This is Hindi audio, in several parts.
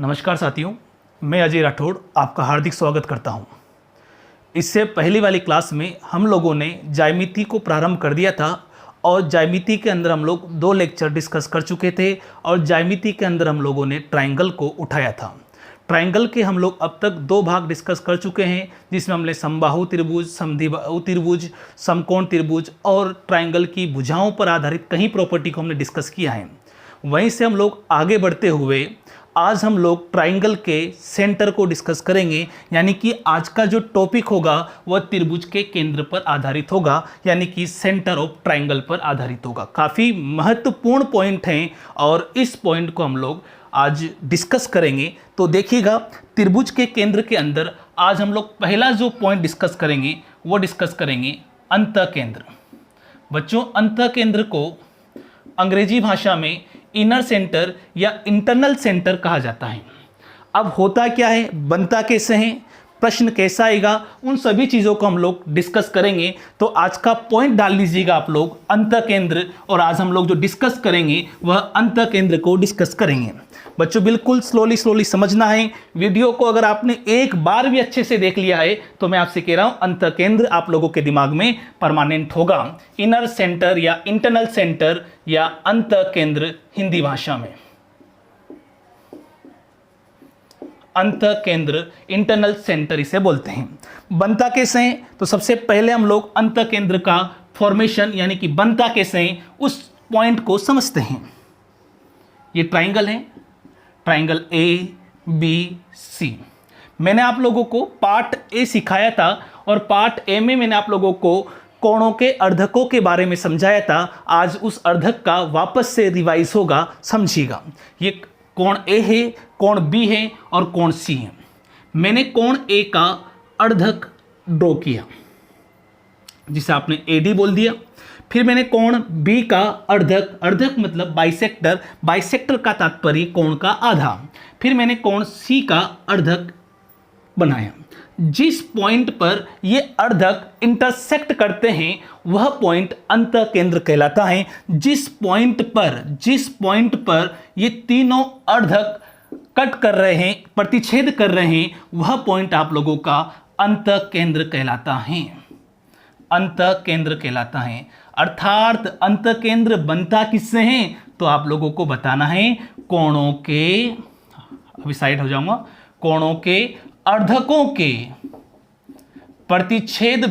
नमस्कार साथियों, मैं अजय राठौड़ आपका हार्दिक स्वागत करता हूं। इससे पहली वाली क्लास में हम लोगों ने ज्यामिति को प्रारंभ कर दिया था और ज्यामिति के अंदर हम लोग 2 लेक्चर डिस्कस कर चुके थे और ज्यामिति के अंदर हम लोगों ने ट्रायंगल को उठाया था। ट्रायंगल के हम लोग अब तक 2 भाग डिस्कस कर चुके हैं, जिसमें हमने समबाहु त्रिभुज, समद्विबाहु त्रिभुज, समकोण त्रिभुज और ट्रायंगल की भुजाओं पर आधारित कई प्रॉपर्टी को हमने डिस्कस किया है। वहीं से हम लोग आगे बढ़ते हुए आज हम लोग ट्रायंगल के सेंटर को डिस्कस करेंगे, यानी कि आज का जो टॉपिक होगा वह त्रिभुज के केंद्र पर आधारित होगा, यानी कि सेंटर ऑफ ट्रायंगल पर आधारित होगा। काफ़ी महत्वपूर्ण पॉइंट हैं और इस पॉइंट को हम लोग आज डिस्कस करेंगे। तो देखिएगा, त्रिभुज के केंद्र के अंदर आज हम लोग पहला जो पॉइंट डिस्कस करेंगे वो डिस्कस करेंगे अंतःकेंद्र। बच्चों, अंतःकेंद्र को अंग्रेजी भाषा में इनर सेंटर या इंटरनल सेंटर कहा जाता है। अब होता क्या है, बनता कैसे है, प्रश्न कैसा आएगा, उन सभी चीज़ों को हम लोग डिस्कस करेंगे। तो आज का पॉइंट डाल लीजिएगा आप लोग अंतःकेंद्र, और आज हम लोग जो डिस्कस करेंगे वह अंतःकेंद्र को डिस्कस करेंगे। बच्चों, बिल्कुल स्लोली समझना है। वीडियो को अगर आपने एक बार भी अच्छे से देख लिया है तो मैं आपसे कह रहा हूं अंतःकेंद्र आप लोगों के दिमाग में परमानेंट होगा। इनर सेंटर या इंटरनल सेंटर या अंतःकेंद्र हिंदी भाषा में। अंतःकेंद्र, इंटरनल सेंटर इसे बोलते हैं। बनता कैसे है, तो सबसे पहले हम लोग अंतःकेंद्र का फॉर्मेशन यानी कि बनता कैसे है उस पॉइंट को समझते हैं। ये ट्रायंगल है, ट्रायंगल ए बी सी। मैंने आप लोगों को पार्ट ए सिखाया था और पार्ट ए में मैंने आप लोगों को कोणों के अर्धकों के बारे में समझाया था। आज उस अर्धक का वापस से रिवाइज होगा, समझिएगा। ये कोण ए है, कोण बी है और कोण सी है। मैंने कोण ए का अर्धक ड्रॉ किया जिसे आपने एडी बोल दिया। फिर मैंने कोण बी का अर्धक, अर्धक मतलब बाइसेक्टर, बाइसेक्टर का तात्पर्य कोण का आधा। फिर मैंने कोण सी का अर्धक बनाया। जिस पॉइंट पर ये अर्धक इंटरसेक्ट करते हैं वह पॉइंट अंतःकेंद्र कहलाता है। जिस पॉइंट पर ये तीनों अर्धक कट कर रहे हैं, प्रतिच्छेद कर रहे हैं, वह पॉइंट आप लोगों का अंतःकेंद्र कहलाता है। अंतःकेंद्र कहलाता है। अर्थात अंतःकेंद्र बनता किससे है, तो आप लोगों को बताना है कोणों के, अभी साइड हो जाऊंगा, कोणों के अर्धकों के प्रतिच्छेद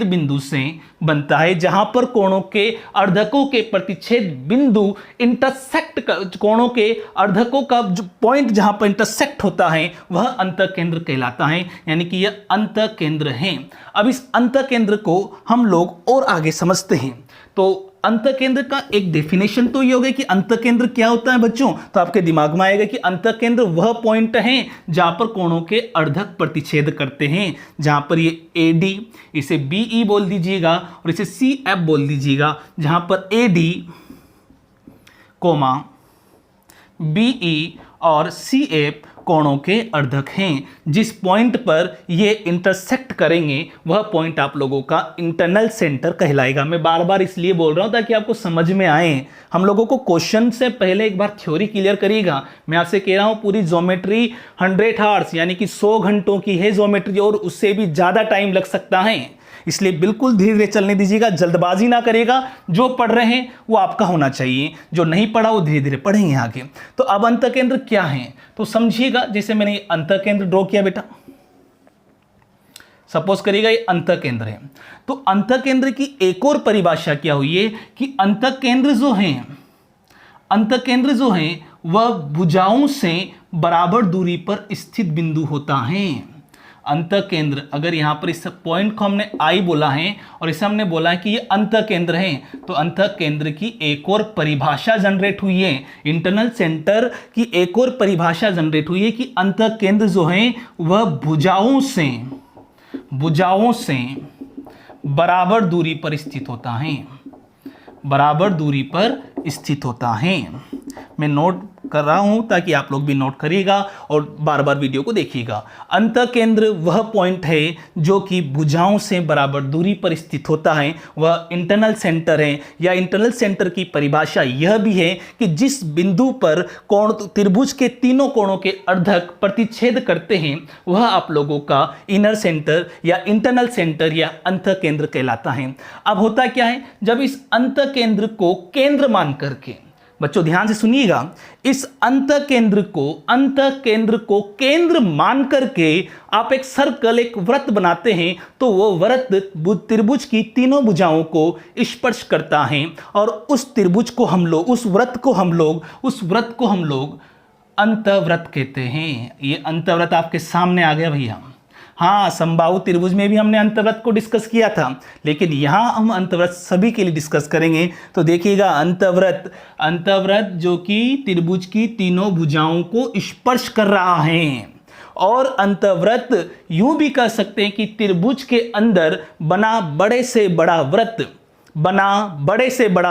बिंदु से बनता है। जहां पर कोणों के अर्धकों के प्रतिच्छेद बिंदु इंटरसेक्ट, कोणों के अर्धकों का जो पॉइंट जहां पर इंटरसेक्ट होता है वह अंतःकेंद्र कहलाता है, यानी कि यह अंतःकेंद्र है। अब इस अंतःकेंद्र को हम लोग और आगे समझते हैं। तो अंतःकेंद्र का एक डेफिनेशन तो ये होगा कि अंतःकेंद्र क्या होता है बच्चों, तो आपके दिमाग में आएगा कि अंतःकेंद्र वह पॉइंट है जहां पर कोणों के अर्धक प्रतिच्छेद करते हैं। जहां पर ये AD, इसे BE बोल दीजिएगा और इसे CF बोल दीजिएगा। जहां पर AD, BE और CF कोणों के अर्धक हैं। जिस पॉइंट पर ये इंटरसेक्ट करेंगे वह पॉइंट आप लोगों का इंटरनल सेंटर कहलाएगा। मैं बार बार इसलिए बोल रहा हूं ताकि आपको समझ में आए। हम लोगों को क्वेश्चन से पहले एक बार थ्योरी क्लियर करिएगा। मैं आपसे कह रहा हूं पूरी ज्योमेट्री 100 आवर्स यानी कि 100 घंटों की है ज्योमेट्री, और उससे भी ज़्यादा टाइम लग सकता है। इसलिए बिल्कुल धीरे धीरे चलने दीजिएगा, जल्दबाजी ना करिएगा। जो पढ़ रहे हैं वो आपका होना चाहिए, जो नहीं पढ़ा वो धीरे धीरे पढ़ेंगे आगे। तो अब अंतःकेंद्र क्या है तो समझिएगा। जैसे मैंने अंतःकेंद्र ड्रॉ किया बेटा, सपोज करिएगा ये अंतःकेंद्र है। तो अंतःकेंद्र की एक और परिभाषा क्या हुई है कि अंतःकेंद्र जो है वह भुजाओं से बराबर दूरी पर स्थित बिंदु होता है। अंतःकेंद्र, अगर यहां पर इस पॉइंट को हमने I बोला है और इसे हमने बोला है कि ये अंतःकेंद्र है, तो अंतःकेंद्र की एक और परिभाषा जनरेट हुई है। इंटरनल सेंटर की एक और परिभाषा जनरेट हुई है कि अंतःकेंद्र जो है वह भुजाओं से बराबर दूरी पर स्थित होता है। बराबर दूरी पर स्थित होता है। मैं नोट कर रहा हूं ताकि आप लोग भी नोट करिएगा और बार बार वीडियो को देखिएगा। अंतःकेंद्र वह पॉइंट है जो कि भुजाओं से बराबर दूरी पर स्थित होता है, वह इंटरनल सेंटर है। या इंटरनल सेंटर की परिभाषा यह भी है कि जिस बिंदु पर कोण त्रिभुज के तीनों कोणों के अर्धक प्रतिच्छेद करते हैं वह आप लोगों का इनर सेंटर या इंटरनल सेंटर या अंतःकेंद्र कहलाता है। अब होता क्या है, जब इस अंतःकेंद्र को केंद्र मान करके, बच्चों ध्यान से सुनिएगा, इस अंतःकेंद्र को केंद्र मान करके आप एक सर्कल, एक वृत्त बनाते हैं तो वो वृत्त त्रिभुज की तीनों भुजाओं को स्पर्श करता है और उस त्रिभुज को हम लोग, उस वृत्त को हम लोग अंतःवृत्त कहते हैं। ये अंतःवृत्त आपके सामने आ गया भैया। हाँ, समबाहु त्रिभुज में भी हमने अंतर्वृत्त को डिस्कस किया था, लेकिन यहाँ हम अंतर्वृत्त सभी के लिए डिस्कस करेंगे। तो देखिएगा, अंतर्वृत्त जो कि त्रिभुज की तीनों भुजाओं को स्पर्श कर रहा है। और अंतर्वृत्त यूं भी कह सकते हैं कि त्रिभुज के अंदर बना बड़े से बड़ा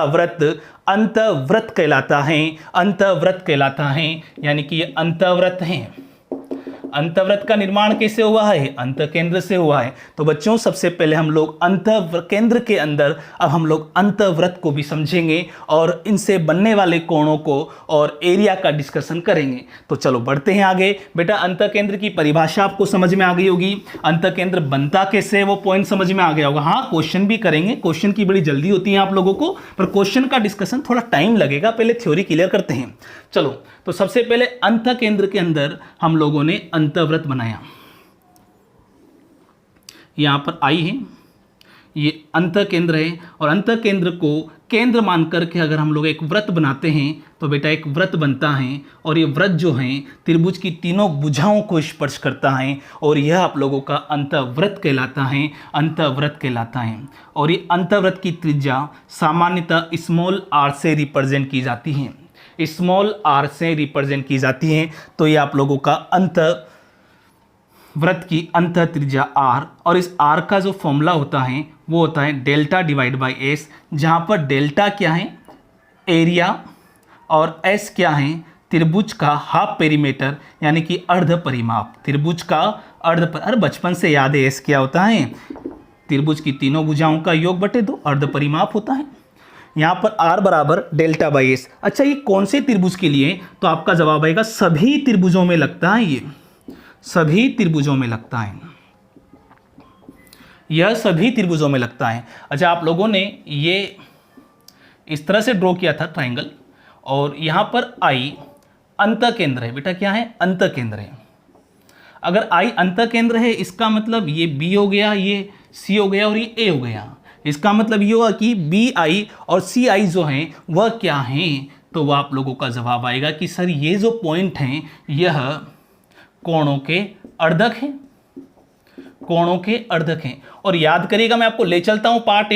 वृत्त अंतर्वृत्त कहलाता है। यानी कि ये अंतर्वृत्त हैं। अंतःवृत्त का निर्माण कैसे हुआ है? अंतःकेंद्र से हुआ है। तो बच्चों, सबसे पहले हम लोग अंतःकेंद्र के अंदर अब हम लोग अंतःवृत्त को भी समझेंगे और इनसे बनने वाले कोणों को और एरिया का डिस्कशन करेंगे। तो चलो बढ़ते हैं आगे। बेटा, अंतःकेंद्र की परिभाषा आपको समझ में आ गई होगी। अंतःकेंद्र बनता कैसे, वो पॉइंट समझ में आ गया होगा। हाँ, क्वेश्चन भी करेंगे, क्वेश्चन की बड़ी जल्दी होती है आप लोगों को, पर क्वेश्चन का डिस्कशन थोड़ा टाइम लगेगा। पहले थ्योरी क्लियर करते हैं। चलो, तो सबसे पहले अंतःकेंद्र के अंदर हम लोगों ने अंतःवृत्त बनाया। यहां पर आई है, ये अंतःकेंद्र है और अंतःकेंद्र को केंद्र मान करके अगर हम लोग एक वृत्त बनाते हैं तो बेटा एक वृत्त बनता है और ये वृत्त जो है त्रिभुज की तीनों भुजाओं को स्पर्श करता है और यह आप लोगों का अंतःवृत्त कहलाता है। और ये अंतःवृत्त की त्रिज्या सामान्यतः स्मॉल r से रिप्रेजेंट की जाती है। तो ये आप लोगों का अंतःवृत्त की अंत त्रिज्या r, और इस r का जो फॉर्मूला होता है वो होता है डेल्टा डिवाइड बाई एस, जहाँ पर डेल्टा क्या है? एरिया, और एस क्या है? त्रिभुज का हाफ पेरीमीटर यानी कि अर्ध परिमाप। त्रिभुज का अरे बचपन से याद है एस क्या होता है? त्रिभुज की तीनों भुजाओं का योग बटे 2 अर्ध परिमाप होता है। यहाँ पर r बराबर डेल्टा बाई एस। अच्छा, ये कौन से त्रिभुज के लिए? तो आपका जवाब आएगा सभी त्रिभुजों में लगता है। ये सभी त्रिभुजों में लगता है, यह सभी त्रिभुजों में लगता है। अच्छा, आप लोगों ने ये इस तरह से ड्रॉ किया था ट्राइंगल, और यहाँ पर I अंतःकेंद्र है। बेटा क्या है? अंतःकेंद्र है। अगर I अंतःकेंद्र है इसका मतलब ये B हो गया, ये C हो गया और ये A हो गया। इसका मतलब ये हुआ कि BI और CI जो हैं वह क्या हैं? तो वह आप लोगों का जवाब आएगा कि सर ये जो पॉइंट हैं यह कोणों के अर्धक हैं। और याद करिएगा, मैं आपको ले चलता हूं पार्ट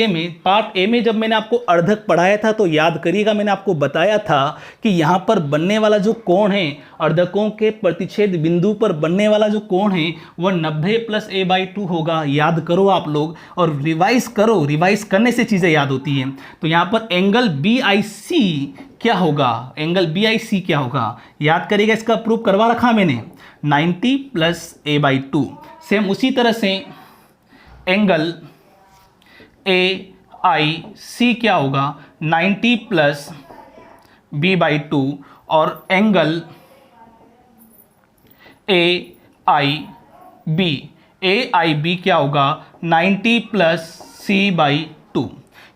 ए में जब मैंने आपको अर्धक पढ़ाया था तो याद करिएगा मैंने आपको बताया था कि यहां पर बनने वाला जो कोण है, अर्धकों के प्रतिच्छेद बिंदु पर बनने वाला जो कोण है वह 90 + a/2 होगा। याद करो आप लोग और रिवाइज करो, रिवाइज करने से चीजें याद होती हैं। तो यहां पर एंगल BIC क्या होगा? याद करिएगा, इसका प्रूफ करवा रखा मैंने, 90 + a/2। सेम उसी तरह से एंगल AIC क्या होगा? 90 + b/2, और एंगल AIB क्या होगा? 90 + c/2।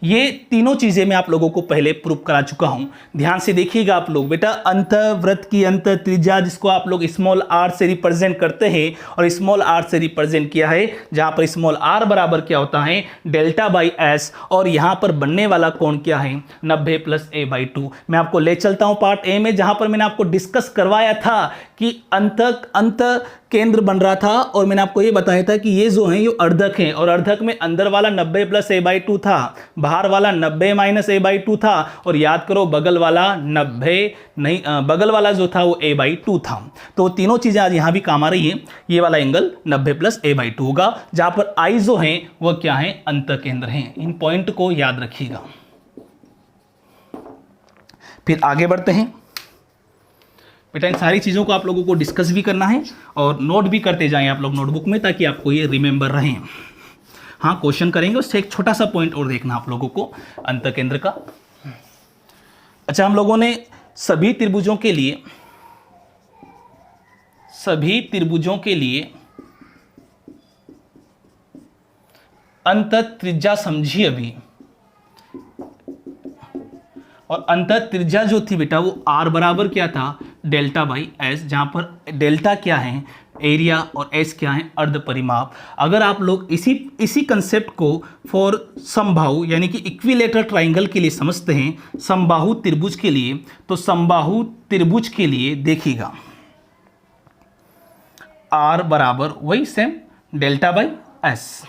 ये तीनों चीजें मैं आप लोगों को पहले प्रूव करा चुका हूं। ध्यान से देखिएगा आप लोग। बेटा, अंतःवृत्त की अंत त्रिज्या जिसको आप लोग स्मॉल r से रिप्रेजेंट करते हैं, और स्मॉल r से रिप्रेजेंट किया है, जहां पर स्मॉल r बराबर क्या होता है? डेल्टा बाई एस, और यहां पर बनने वाला कोण क्या है? 90 + a/2। मैं आपको ले चलता हूं पार्ट ए में, जहां पर मैंने आपको डिस्कस करवाया था कि अंत केंद्र बन रहा था, और मैंने आपको ये बताया था कि ये जो है ये अर्धक है, और अर्धक में अंदर वाला 90 + a/2 था, बाहर वाला 90 - a/2 था, और याद करो बगल वाला 90 नहीं, बगल वाला जो था वो a/2 था। तो तीनों चीजें आज यहाँ भी काम आ रही है। ये वाला एंगल 90 + a/2 होगा, जहां पर I जो है वह क्या है? अंतःकेंद्र है। इन पॉइंट को याद रखिएगा। फिर आगे बढ़ते हैं। बेटा इन सारी चीज़ों को आप लोगों को डिस्कस भी करना है और नोट भी करते जाएं आप लोग नोटबुक में, ताकि आपको ये रिमेंबर रहें। हाँ, क्वेश्चन करेंगे, उससे एक छोटा सा पॉइंट और देखना आप लोगों को अंतकेंद्र का। अच्छा, हम लोगों ने सभी त्रिभुजों के लिए अंतः त्रिज्या समझी अभी, और अंतः त्रिज्या जो थी बेटा वो r बराबर क्या था, डेल्टा बाई एस, जहां पर डेल्टा क्या है, एरिया, और एस क्या है, अर्ध परिमाप। अगर आप लोग इसी कंसेप्ट को फॉर समबाहु यानी कि इक्विलेटरल ट्राइंगल के लिए समझते हैं, समबाहु त्रिभुज के लिए, तो समबाहु त्रिभुज के लिए देखिएगा r बराबर वही सेम डेल्टा बाई एस।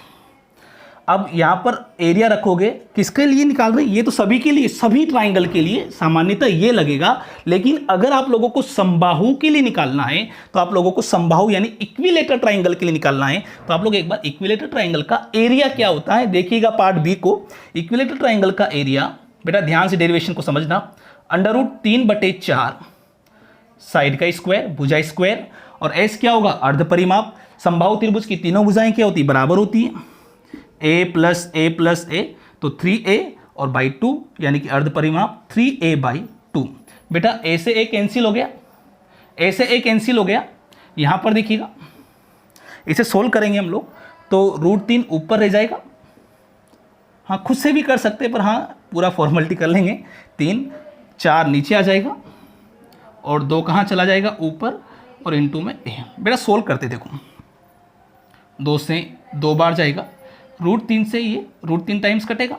अब यहाँ पर एरिया रखोगे, किसके लिए निकाल रहे हैं, ये तो सभी के लिए, सभी ट्राइंगल के लिए सामान्यतः ये लगेगा, लेकिन अगर आप लोगों को समबाहु के लिए निकालना है, तो आप लोगों को समबाहु यानी इक्विलेटरल ट्राइंगल के लिए निकालना है, तो आप लोग एक बार इक्विलेटरल ट्राइंगल का एरिया क्या होता है देखिएगा, पार्ट बी को। इक्विलेटरल ट्राइंगल का एरिया बेटा ध्यान से डेरिवेशन को समझना, √3/4 साइड का स्क्वायर, भुजा स्क्वायर, और एस क्या होगा, अर्ध परिमाप। समबाहु त्रिभुज की तीनों भुजाएं क्या होती है, बराबर होती है, a प्लस a, तो 3a और बाई 2 यानी कि अर्ध परिमाप 3a/2। बेटा a से a कैंसिल हो गया, यहाँ पर देखिएगा, इसे सोल्व करेंगे हम लोग तो √3 ऊपर रह जाएगा। हाँ, खुद से भी कर सकते हैं, पर हाँ पूरा फॉर्मेलिटी कर लेंगे। 3 4 नीचे आ जाएगा और 2 कहाँ चला जाएगा, ऊपर, और इनटू में a। बेटा सोल्व करते देखो, 2 से 2 बार जाएगा, √3 से ये √3 टाइम्स कटेगा,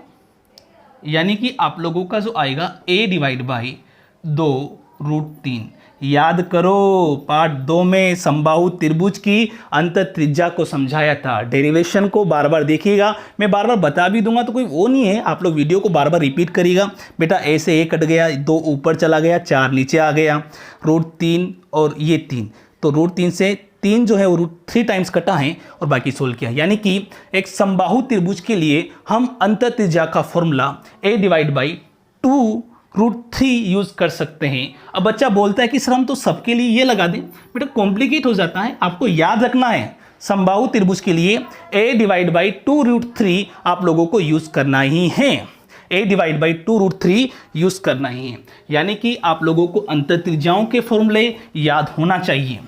यानी कि आप लोगों का जो आएगा a/2 √3। याद करो, पार्ट 2 में समबाहु त्रिभुज की अंत त्रिज्या को समझाया था। डेरिवेशन को बार बार देखिएगा, मैं बार बार बता भी दूंगा तो कोई वो नहीं है, आप लोग वीडियो को बार बार रिपीट करिएगा। बेटा a से a कट गया, 2 ऊपर चला गया, 4 नीचे आ गया, √3 और ये 3, तो √3 से 3 जो है वो √3 टाइम्स कटा है और बाकी सोल्व किया। यानी कि एक समबाहु त्रिभुज के लिए हम अंतः त्रिज्या का फॉर्मूला a/2 √3 यूज कर सकते हैं। अब बच्चा बोलता है कि सर हम तो सबके लिए ये लगा दें, बेटा कॉम्प्लिकेट हो जाता है, आपको याद रखना है समबाहु त्रिभुज के लिए a/2 √3 आप लोगों को यूज करना ही है, a/2 √3 यूज करना ही है। यानी कि आप लोगों को अंतः त्रिज्याओं के फॉर्मूले याद होना चाहिए।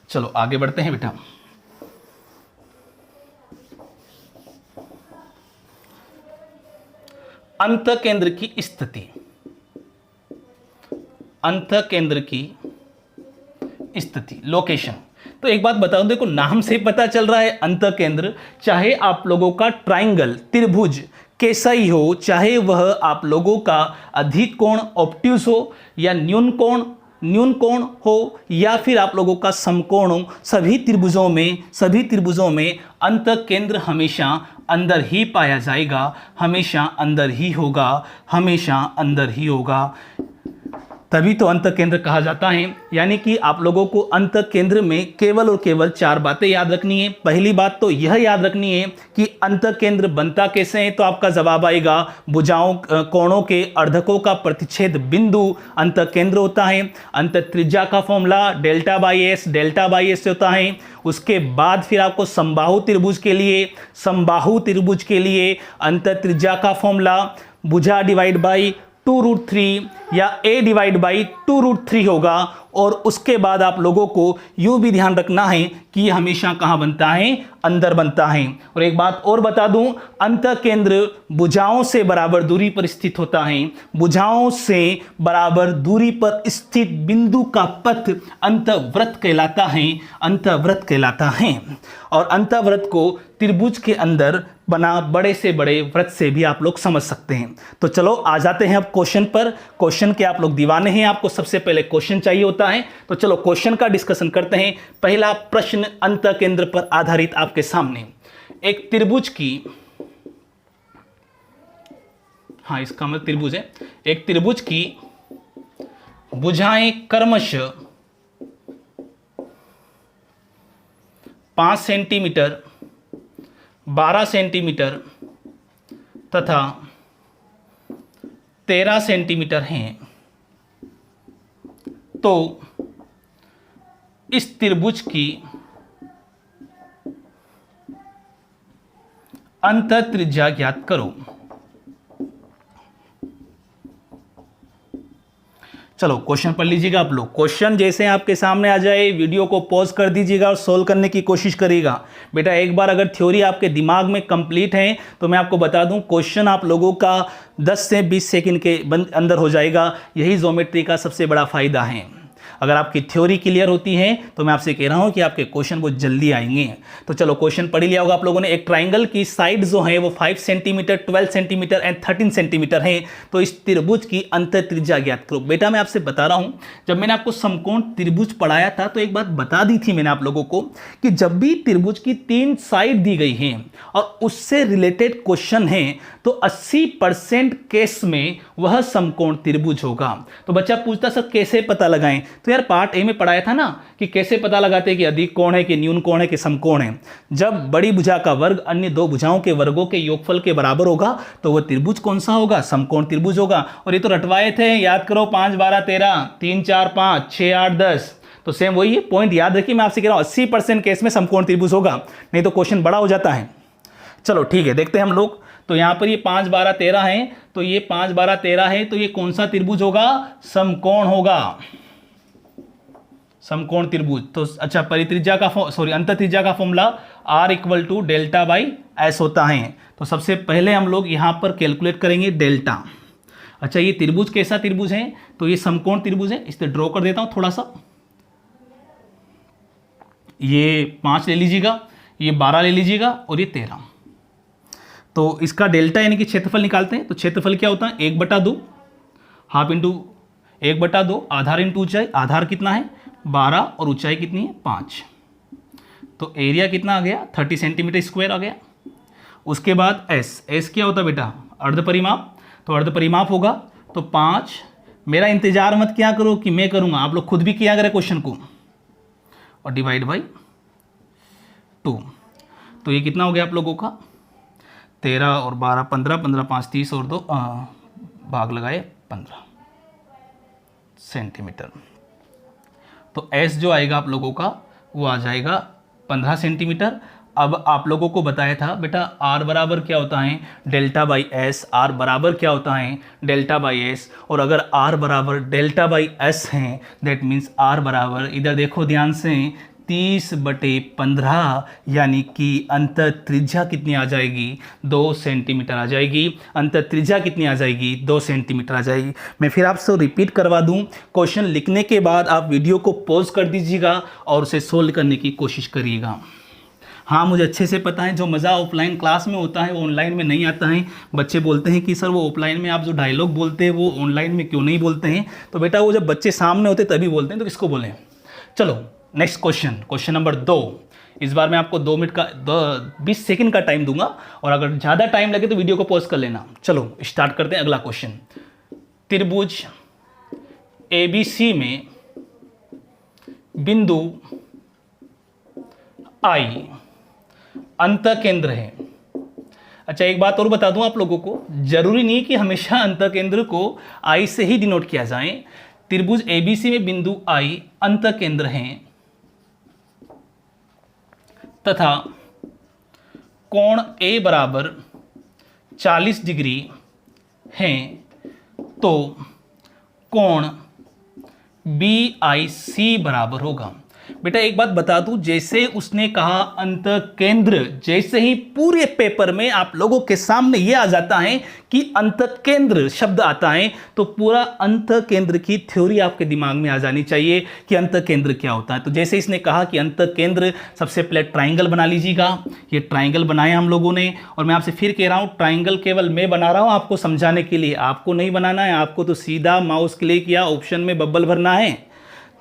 चलो आगे बढ़ते हैं बेटा। अंतकेंद्र की स्थिति, अंतकेंद्र की स्थिति, लोकेशन। तो एक बात बता दूं, देखो नाम से पता चल रहा है अंतकेंद्र, चाहे आप लोगों का ट्राइंगल त्रिभुज कैसा ही हो, चाहे वह आप लोगों का अधिक कोण ऑब्ट्यूज हो या न्यून कोण हो या फिर आप लोगों का समकोण हो, सभी त्रिभुजों में अंतकेंद्र हमेशा अंदर ही पाया जाएगा, हमेशा अंदर ही होगा। तभी तो अंतकेंद्र कहा जाता है। यानी कि आप लोगों को अंतकेंद्र में केवल और केवल 4 बातें याद रखनी है। पहली बात तो यह याद रखनी है कि अंतकेंद्र बनता कैसे है, तो आपका जवाब आएगा भुजाओं कोणों के अर्धकों का प्रतिच्छेद बिंदु अंतकेंद्र होता है। अंत त्रिज्या का फॉर्मूला डेल्टा बाई एस होता है। उसके बाद फिर आपको समबाहु त्रिभुज के लिए अंत त्रिज्या का फॉर्मूला भुजा डिवाइड बाई 2 √3 या a/2 √3 होगा। और उसके बाद आप लोगों को यूँ भी ध्यान रखना है कि ये हमेशा कहाँ बनता है, अंदर बनता है। और एक बात और बता दूं, अंतकेंद्र भुजाओं से बराबर दूरी पर स्थित होता है। भुजाओं से बराबर दूरी पर स्थित बिंदु का पथ अंतवृत्त कहलाता है। और अंतवृत्त को त्रिभुज के अंदर बना बड़े से बड़े वृत्त से भी आप लोग समझ सकते हैं। तो चलो आ जाते हैं अब क्वेश्चन पर। क्वेश्चन के आप लोग दीवाने हैं, आपको सबसे पहले क्वेश्चन चाहिए होता है। तो चलो क्वेश्चन का डिस्कशन करते हैं। पहला प्रश्न अंतकेंद्र पर आधारित आपके सामने, एक त्रिभुज की, हाँ इसका मतलब त्रिभुज है, एक त्रिभुज की भुजाएं क्रमशः 5 सेंटीमीटर, 12 सेंटीमीटर तथा 13 सेंटीमीटर हैं। तो इस त्रिभुज की अंतः त्रिज्या ज्ञात करो। चलो क्वेश्चन पढ़ लीजिएगा आप लोग। क्वेश्चन जैसे आपके सामने आ जाए वीडियो को पॉज कर दीजिएगा और सोल्व करने की कोशिश करिएगा। बेटा एक बार अगर थ्योरी आपके दिमाग में कंप्लीट है तो मैं आपको बता दूं क्वेश्चन आप लोगों का 10 से 20 सेकंड के अंदर हो जाएगा। यही ज्योमेट्री का सबसे बड़ा फायदा है। अगर आपकी थ्योरी क्लियर होती है तो मैं आपसे कह रहा हूं कि आपके क्वेश्चन बहुत जल्दी आएंगे। तो चलो क्वेश्चन पढ़ लिया होगा आप लोगों ने। एक ट्राइंगल की साइड जो है वो 5 सेंटीमीटर, 12 सेंटीमीटर एंड 13 सेंटीमीटर है। तो इस त्रिभुज की अंतः त्रिज्या ज्ञात करो। बेटा मैं आपसे बता रहा हूं, जब मैंने आपको समकोण त्रिभुज पढ़ाया था तो एक बात बता दी थी मैंने आप लोगों को कि जब भी त्रिभुज की 3 साइड दी गई हैं और उससे रिलेटेड क्वेश्चन है तो 80% केस में वह समकोण त्रिभुज होगा। तो बच्चा पूछता सर कैसे पता लगाएं? तो यार पार्ट ए में पढ़ाया था ना कि कैसे पता लगाते हैं कि अधिक कोण है कि न्यून कोण है कि समकोण है। जब बड़ी भुजा का वर्ग अन्य दो भुजाओं के वर्गों के योगफल के बराबर होगा तो वह त्रिभुज कौन सा होगा? समकोण त्रिभुज होगा। और ये तो रटवाए थे, याद करो 5 12 13, 3 4 5 6 8 10। तो सेम वही है पॉइंट याद रखिए। मैं आपसे कह रहा हूं 80% केस में समकोण त्रिभुज होगा, नहीं तो क्वेश्चन बड़ा हो जाता है। चलो ठीक है, देखते हैं हम लोग। तो यहां पर ये 5 12 13 है, तो ये 5 12 13 है, तो ये कौन सा त्रिभुज होगा? समकोण होगा, समकोण त्रिभुज। तो अच्छा परित्रिज्या का अंतः त्रिज्या का formula R = delta by S होता है। तो सबसे पहले हम लोग यहां पर कैलकुलेट करेंगे डेल्टा। अच्छा ये त्रिभुज कैसा त्रिभुज है? तो ये समकोण त्रिभुज है। इसे ड्रॉ कर देता हूं थोड़ा सा। ये 5 ले लीजिएगा, ये 12 ले लीजिएगा और ये 13। तो इसका डेल्टा यानी कि क्षेत्रफल निकालते हैं। तो क्षेत्रफल क्या होता है? 1/2, हाफ इंटू 1/2, आधार इंटू ऊंचाई। आधार कितना है? 12 और ऊंचाई कितनी है? 5। तो एरिया कितना आ गया? 30 सेंटीमीटर स्क्वायर आ गया। उसके बाद एस क्या होता है बेटा? अर्ध परिमाप। तो अर्ध परिमाप होगा तो 5। मेरा इंतजार मत क्या करो कि मैं करूंगा, आप लोग खुद भी किया करें क्वेश्चन को। और डिवाइड बाई 2। तो ये कितना हो गया आप लोगों का? 13 और 12 15, 15 5 30 और 2 भाग लगाए 15 सेंटीमीटर। तो एस जो आएगा आप लोगों का वो आ जाएगा 15 सेंटीमीटर। अब आप लोगों को बताया था बेटा आर बराबर क्या होता है? Delta by S. आर बराबर क्या होता है? Delta by S. और अगर आर बराबर डेल्टा बाई एस है दैट मीन्स आर बराबर, इधर देखो ध्यान से, 30/15, यानी कि अंतः त्रिज्या कितनी आ जाएगी? 2 सेंटीमीटर आ जाएगी। अंतः त्रिज्या कितनी आ जाएगी? 2 सेंटीमीटर आ जाएगी। मैं फिर आपसे रिपीट करवा दूं, क्वेश्चन लिखने के बाद आप वीडियो को पॉज कर दीजिएगा और उसे सोल्व करने की कोशिश करिएगा। हाँ मुझे अच्छे से पता है जो मज़ा ऑफलाइन क्लास में होता है वो ऑनलाइन में नहीं आता है। बच्चे बोलते हैं कि सर वो ऑफलाइन में आप जो डायलॉग बोलते हैं वो ऑनलाइन में क्यों नहीं बोलते हैं? तो बेटा वो जब बच्चे सामने होते तभी बोलते हैं, तो किसको बोलें। चलो नेक्स्ट क्वेश्चन नंबर 2। इस बार मैं आपको 2 मिनट का 20 सेकंड का टाइम दूंगा और अगर ज़्यादा टाइम लगे तो वीडियो को पॉज कर लेना। चलो स्टार्ट करते हैं अगला क्वेश्चन। त्रिभुज ABC में बिंदु I अंतः केंद्र है। अच्छा एक बात और बता दूं आप लोगों को, जरूरी नहीं कि हमेशा अंतः केंद्र को I से ही डिनोट किया जाए। त्रिभुज ABC में बिंदु I अंतः केंद्र है तथा कोण A बराबर 40 डिग्री है, तो कोण BIC बराबर होगा। बेटा एक बात बता दूं, जैसे उसने कहा अंतः केंद्र, जैसे ही पूरे पेपर में आप लोगों के सामने ये आ जाता है कि अंतः केंद्र शब्द आता है तो पूरा अंतः केंद्र की थ्योरी आपके दिमाग में आ जानी चाहिए कि अंतः केंद्र क्या होता है। तो जैसे इसने कहा कि अंतः केंद्र, सबसे पहले ट्राइंगल बना लीजिएगा। ये ट्राइंगल बनाया हम लोगों ने, और मैं आपसे फिर कह रहा हूँ ट्राइंगल केवल मैं बना रहा हूँ आपको समझाने के लिए, आपको नहीं बनाना है। आपको तो सीधा माउस क्लिक या ऑप्शन में बबल भरना है,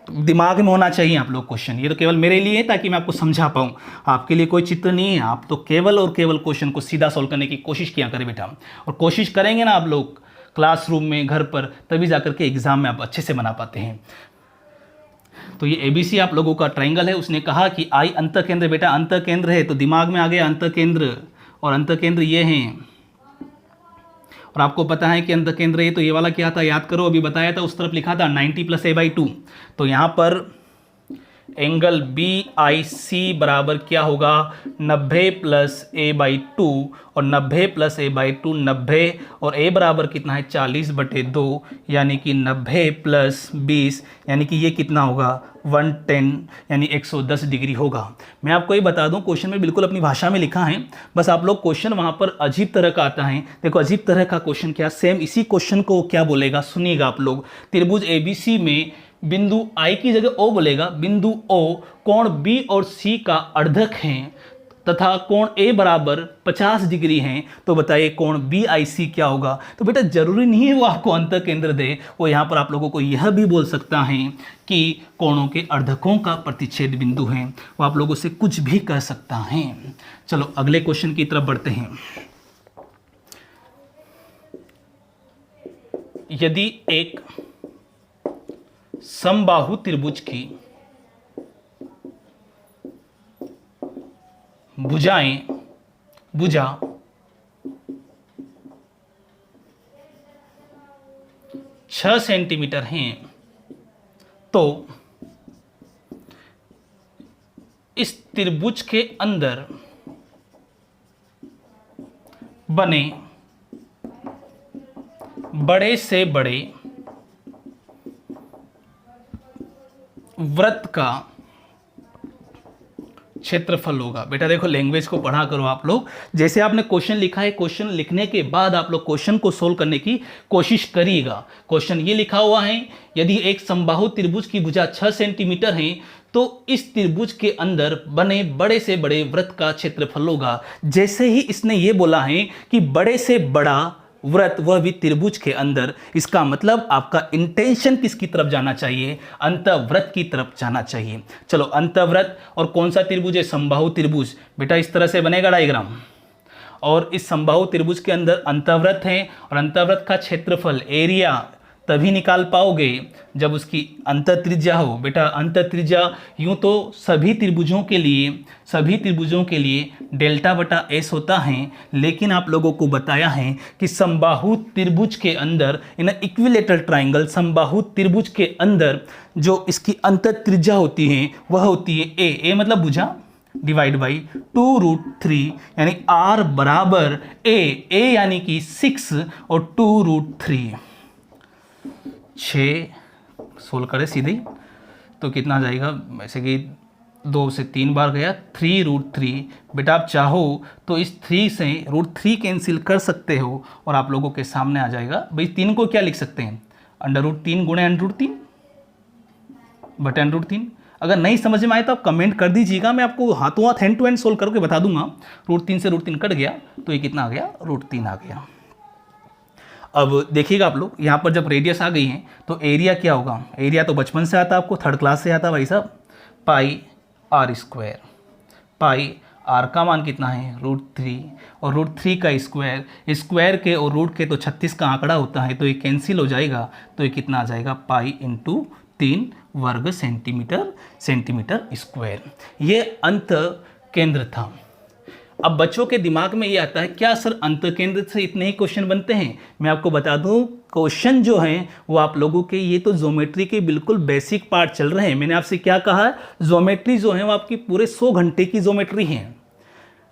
दिमाग में होना चाहिए आप लोग क्वेश्चन। ये तो केवल मेरे लिए है ताकि मैं आपको समझा पाऊँ, आपके लिए कोई चित्र नहीं है। आप तो केवल और केवल क्वेश्चन को सीधा सॉल्व करने की कोशिश किया करें बेटा, और कोशिश करेंगे ना आप लोग क्लासरूम में, घर पर, तभी जाकर के एग्जाम में आप अच्छे से बना पाते हैं। तो ये ABC आप लोगों का ट्राइंगल है। उसने कहा कि I अंतः केंद्र, बेटा अंतः केंद्र है तो दिमाग में आ गया अंतः केंद्र, और अंतः केंद्र ये हैं, और आपको पता है कि अंतकेंद्र ए, तो ये वाला क्या था याद करो, अभी बताया था, उस तरफ लिखा था 90 + a/2। तो यहाँ पर एंगल BIC बराबर क्या होगा, 90 + a/2, और 90 + a/2 90, और a बराबर कितना है 40/2, यानी कि 90 + 20, यानी कि ये कितना होगा 110, यानी 110 डिग्री होगा। मैं आपको ये बता दूं, क्वेश्चन में बिल्कुल अपनी भाषा में लिखा है, बस आप लोग क्वेश्चन वहाँ पर अजीब तरह का आता है। देखो अजीब तरह का क्वेश्चन क्या, सेम इसी क्वेश्चन को क्या बोलेगा, सुनिएगा आप लोग। त्रिभुज ABC में बिंदु I की जगह O बोलेगा, बिंदु O कोण B और C का अर्धक है तथा कोण A बराबर 50 डिग्री है, तो बताइए कोण BIC क्या होगा। तो बेटा जरूरी नहीं है वो आपको अंतकेंद्र दे, वो यहाँ पर आप लोगों को यह भी बोल सकता है कि कोणों के अर्धकों का प्रतिच्छेद बिंदु है, वो आप लोगों से कुछ भी कह सकता है। चलो अगले क्वेश्चन की तरफ बढ़ते हैं। यदि एक समबाहु त्रिभुज की भुजा 6 सेंटीमीटर हैं, तो इस त्रिभुज के अंदर बने बड़े से बड़े वृत्त का क्षेत्रफल होगा। बेटा देखो लैंग्वेज को पढ़ा करो आप लोग, जैसे आपने क्वेश्चन लिखा है, क्वेश्चन लिखने के बाद आप लोग क्वेश्चन को सोल्व करने की कोशिश करिएगा। क्वेश्चन ये लिखा हुआ है, यदि एक समबाहु त्रिभुज की भुजा 6 सेंटीमीटर है, तो इस त्रिभुज के अंदर बने बड़े से बड़े वृत्त का क्षेत्रफल होगा। जैसे ही इसने ये बोला है कि बड़े से बड़ा वृत्त, वह भी त्रिभुज के अंदर, इसका मतलब आपका इंटेंशन किसकी तरफ जाना चाहिए, अंतःवृत्त की तरफ जाना चाहिए। चलो अंतःवृत्त, और कौन सा त्रिभुज है, समबाहु त्रिभुज। बेटा इस तरह से बनेगा डायग्राम, और इस समबाहु त्रिभुज के अंदर अंतःवृत्त है, और अंतःवृत्त का क्षेत्रफल एरिया तभी निकाल पाओगे जब उसकी अंतःत्रिज्या हो। बेटा अंतःत्रिज्या यूं तो सभी त्रिभुजों के लिए डेल्टा/S होता है, लेकिन आप लोगों को बताया है कि समबाहु त्रिभुज के अंदर, इन इक्विलेटरल ट्राइंगल समबाहु त्रिभुज के अंदर जो इसकी अंतःत्रिज्या होती है वह होती है a मतलब भुजा डिवाइड बाई 2√3, यानी r बराबर a यानी कि 6 और 2√3, 6 सोल्व करें सीधे तो कितना जाएगा, वैसे कि 2 से 3 बार गया, 3√3। बेटा आप चाहो तो इस 3 से √3 कैंसिल कर सकते हो, और आप लोगों के सामने आ जाएगा। भाई 3 को क्या लिख सकते हैं, √3 गुणे √3 बटे √3। अगर नहीं समझ में आए तो आप कमेंट कर दीजिएगा, मैं आपको हाथों हाथ हैंड टू हैंड सोल्व करके बता दूंगा। √3 से √3 कट गया तो ये कितना आ गया, √3 आ गया। अब देखिएगा आप लोग, यहाँ पर जब रेडियस आ गई है तो एरिया क्या होगा, एरिया तो बचपन से आता आपको, 3rd क्लास से आता भाई साहब, πr²। पाई आर का मान कितना है, √3, और √3 का स्क्वायर के और रूट के तो 36 का आंकड़ा होता है, तो ये कैंसिल हो जाएगा, तो ये कितना आ जाएगा, पाई × 3 वर्ग सेंटीमीटर स्क्वायर। ये अंत केंद्र था। अब बच्चों के दिमाग में ये आता है, क्या सर अंत केंद्र से इतने ही क्वेश्चन बनते हैं? मैं आपको बता दूं, क्वेश्चन जो हैं वो आप लोगों के ये तो ज्योमेट्री के बिल्कुल बेसिक पार्ट चल रहे हैं। मैंने आपसे क्या कहा, ज्योमेट्री जो है वो आपकी पूरे 100 घंटे की ज्योमेट्री है,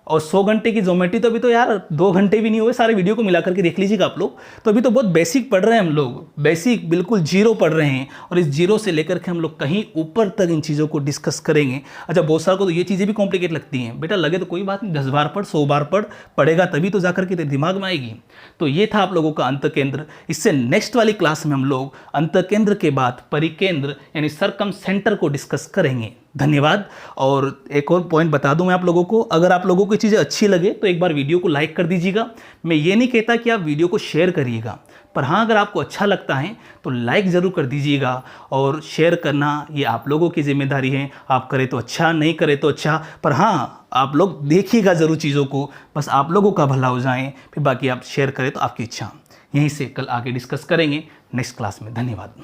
और 100 घंटे की ज्योमेट्री तो अभी तो यार 2 घंटे भी नहीं हुए, सारे वीडियो को मिला करके देख लीजिएगा आप लोग। तो अभी तो बहुत बेसिक पढ़ रहे हैं हम लोग, बेसिक बिल्कुल जीरो पढ़ रहे हैं, और इस जीरो से लेकर के हम लोग कहीं ऊपर तक इन चीज़ों को डिस्कस करेंगे। अच्छा, बहुत सारे को तो ये चीज़ें भी कॉम्प्लिकेट लगती हैं, बेटा लगे तो कोई बात नहीं, 10 बार पढ़, 100 बार पढ़, पढ़ेगा तभी तो जाकर के दिमाग में आएगी। तो ये था आप लोगों का अंत केंद्र। इससे नेक्स्ट वाली क्लास में हम लोग अंत केंद्र के बाद परिकेंद्र यानी सरकम सेंटर को डिस्कस करेंगे। धन्यवाद। और एक और पॉइंट बता दूं मैं आप लोगों को, अगर आप लोगों को चीज़ें अच्छी लगे तो एक बार वीडियो को लाइक कर दीजिएगा। मैं ये नहीं कहता कि आप वीडियो को शेयर करिएगा, पर हाँ अगर आपको अच्छा लगता है तो लाइक ज़रूर कर दीजिएगा, और शेयर करना ये आप लोगों की जिम्मेदारी है। आप करें तो अच्छा, नहीं करें तो अच्छा, पर हाँ आप लोग देखिएगा ज़रूर चीज़ों को, बस आप लोगों का भला हो जाए, फिर बाकी आप शेयर करें तो आपकी इच्छा। यहीं से कल आगे डिस्कस करेंगे नेक्स्ट क्लास में। धन्यवाद।